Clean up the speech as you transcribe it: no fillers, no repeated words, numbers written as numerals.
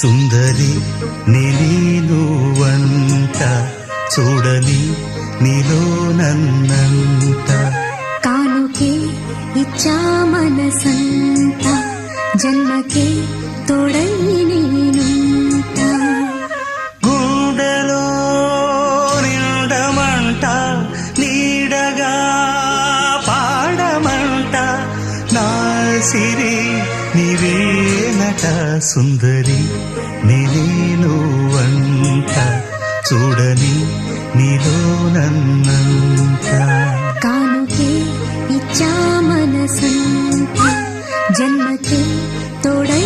సుందరి నీనువంట చూడని నీలో నన్నంట కానుకే ఇచ్చా మనసంత జన్మకే తోడై నేనుంట గుండెలో నిండమంట నీడగా పాడమంట నా సిరి నీవేనట సుందరి నేనువంట చూడని నీలో నన్నంత కానుకే ఇచ్చా మనసంత జన్మకే తోడై